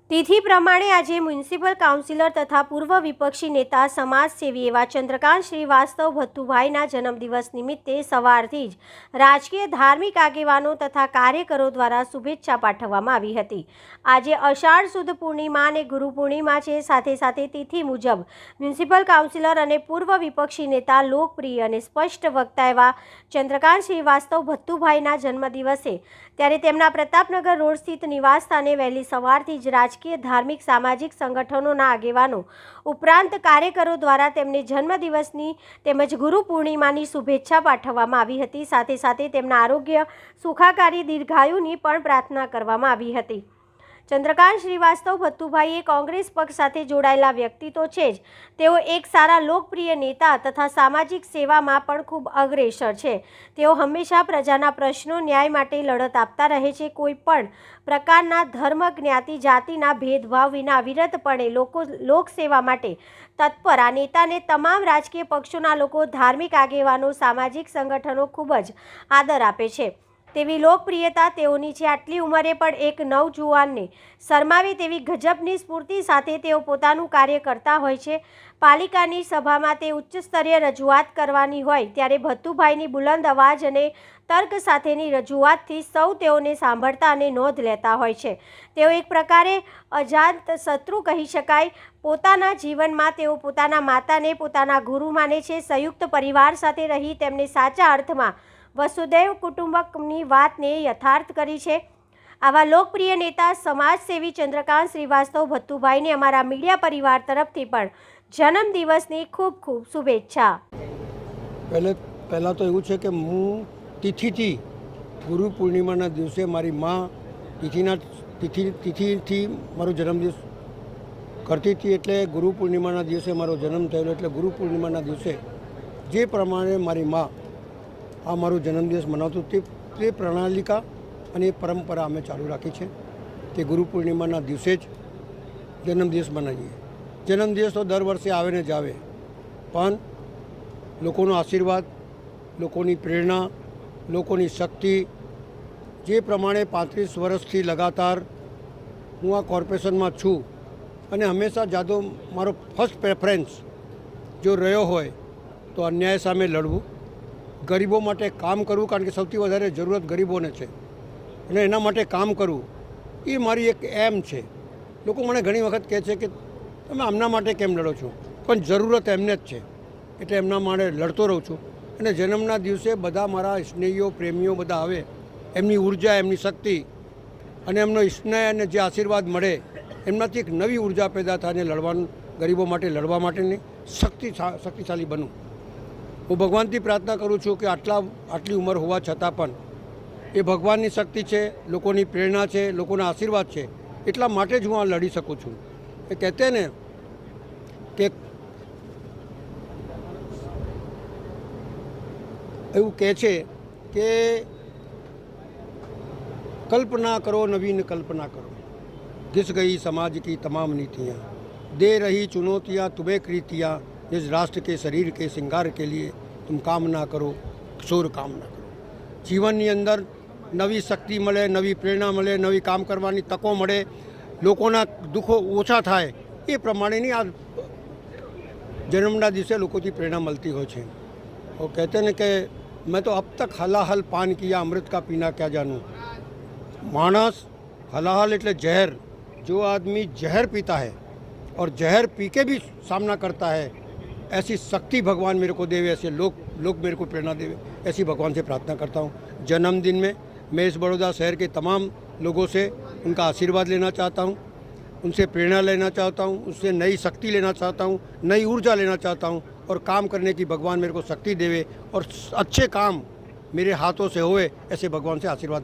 तिथि प्रमाणे आज म्युनिसिपल काउंसिलर तथा पूर्व विपक्षी नेता समाजसेवी एवं चंद्रकांत श्रीवास्तव भत्तुभाईना जन्मदिवस निमित्ते सवारथी ज राजकीय धार्मिक आगेवानो तथा कार्यकरो द्वारा शुभेच्छा पाठववामां आवी हती। आज अषाढ़ सुद पूर्णिमा ने गुरु पूर्णिमा छे। साथे साथे तिथि मुजब म्युनिसिपल काउंसिलर अने पूर्व विपक्षी नेता लोकप्रिय अने स्पष्ट वक्ता एवा चंद्रकांत श्रीवास्तव भत्तुभाईना जन्मदिवसे त्यारे तेमना प्रतापनगर रोड स्थित निवास स्थाने वहेली सवारथी ज राजकीय धार्मिक सामाजिक संगठनोना आगेवानो उपरांत कार्यकरो द्वारा तेमने जन्मदिवसनी तेमज गुरु पूर्णिमानी शुभेच्छा पाठववामां आवी हती। साथे साथे तेमना आरोग्य सुखाकारी दीर्घायुनी पण प्रार्थना करवामां आवी हती। चंद्रकांत श्रीवास्तव भत्तुभाई कांग्रेस पक्ष साथे जोड़ायेला व्यक्ति तो छे ज, तेओ एक सारा लोकप्रिय नेता तथा सामाजिक सेवामां पण खूब अग्रेसर छे। तेओ हमेशा प्रजाना प्रश्नों न्याय माटे लड़त आपता रहे छे। कोई पण प्रकारना धर्म ज्ञाति जातिना भेदभाव विना अविरतपणे लोकसेवा माटे तत्पर आ नेताने तमाम राजकीय पक्षोना लोको, धार्मिक आगेवानो, सामाजिक संगठनो खूब ज आदर आपे छे। तेवी लोकप्रियता तेओनी छे। आटली उमरे पण एक नवजुवानने शरमावे तेवी गजबनी स्फूर्ति साथे तेओ पोतानुं कार्य करता होय छे। पालिकानी सभामां ते उच्च स्तरीय रजूआत करवानी होय त्यारे भत्तुभाईनी बुलंद अवाज अने तर्क साथेनी रजूआतथी सौ तेओने सांभळता अने नोंध लेता होय छे। तेओ एक प्रकारे अजात शत्रु कही शकाय। पोताना जीवनमां तेओ पोताना माताने पोताना गुरु माने छे। संयुक्त परिवार साथे रही तेमणे साचा अर्थमां वसुदैव कुटुंबकनी वातने यथार्थ करी छे। आवा लोकप्रिय नेता समाजसेवी चंद्रकांत श्रीवास्तव भत्तुभाईने अमारा मीडिया परिवार तरफथी पण जन्मदिवसनी खूब खूब शुभेच्छा। पहला तो एवुं छे के हूँ तिथिथी गुरु पूर्णिमाना दिवसे मारी माँ तिथि मारो जन्मदिवस करती थी, एटले गुरु पूर्णिमाना दिवसे मारो जन्म थयेलो। एटले गुरु पूर्णिमाना दिवसे जे प्रमाणे मारी माँ आ मारो जन्मदिवस मनावतो ते प्रणालिका अने परंपरा अमे चालू राखी छे कि गुरु पूर्णिमाना दिवसे ज जन्मदिवस मनावीए। जन्मदिवस तो दर वर्षे आवे ने जावे, पण लोकोनो आशीर्वाद, लोकोनी प्रेरणा, लोकोनी शक्ति जे प्रमाणे 35 वर्षथी लगातार हूँ आ कॉर्पोरेशन में छूँ अने हमेशा जादो मारो फर्स्ट प्रेफरन्स जो रह्यो होय तो अन्याय सामे लड़वुं, गरीबों माटे काम करवुं, कारण के सौथी वधारे जरूरत गरीबोने छे अने एना माटे काम करवुं ए मारी एक एम छे। लोको मने घणी वखत कहे छे कि तमे आमना माटे केम लड़ो छो, पण जरूरत एमने ज छे एटले एमना माटे लड़तो रहूँ छुं। अने जन्मना दिवसे बधा मारा स्नेहीओ प्रेमीओ बधा आवे, एमनी ऊर्जा, एमनी शक्ति अने एमनो स्नेह अने जे आशीर्वाद मळे एमनाथी एक नवी ऊर्जा पैदा थाय अने लड़वानुं, गरीबों माटे लड़वा माटेनी शक्तिशाली बनूं। हूँ भगवानथी प्रार्थना करूँ छूँ कि आटली उमर होवा छतां पण ए भगवाननी शक्ति है, लोकोनी प्रेरणा है, लोकोना आशीर्वाद है, एटला माटे ज हूँ आ लड़ी सकूँ छूँ। ए कहते ने कि एवं कहे छे कि कल्पना करो नवीन कल्पना करो, घिस गई समाज की तमाम नीतियाँ, दे रही चुनौतियाँ तुम्हें कृतियाँ, इस राष्ट्र के शरीर के श्रृंगार के लिए तुम काम ना करो, शोर काम ना करो। जीवन नी अंदर नवी शक्ति मळे, नवी प्रेरणा मळे, नवी काम करवानी तको मळे, लोकोना दुखो ओछा थाय ए प्रमाणेनी आ जन्मना दिवसे लोकोथी प्रेरणा मळती होय छे। वो कहते हैं कि मैं तो अब तक हलाहल पान किया, अमृत का पीना क्या जानूँ। मानस हलाहल एटले जहर, जो आदमी जहर पीता है और जहर पी के भी सामना करता है, ऐसी शक्ति भगवान मेरे को देवे, ऐसे लोग मेरे को प्रेरणा देवे, ऐसी भगवान से प्रार्थना करता हूँ। जन्मदिन में मैं इस बड़ौदा शहर के तमाम लोगों से उनका आशीर्वाद लेना चाहता हूँ, उनसे प्रेरणा लेना चाहता हूँ, उससे नई शक्ति लेना चाहता हूँ, नई ऊर्जा लेना चाहता हूँ और काम करने की भगवान मेरे को शक्ति देवे और अच्छे काम मेरे हाथों से होए, ऐसे भगवान से आशीर्वाद मांगता हूँ।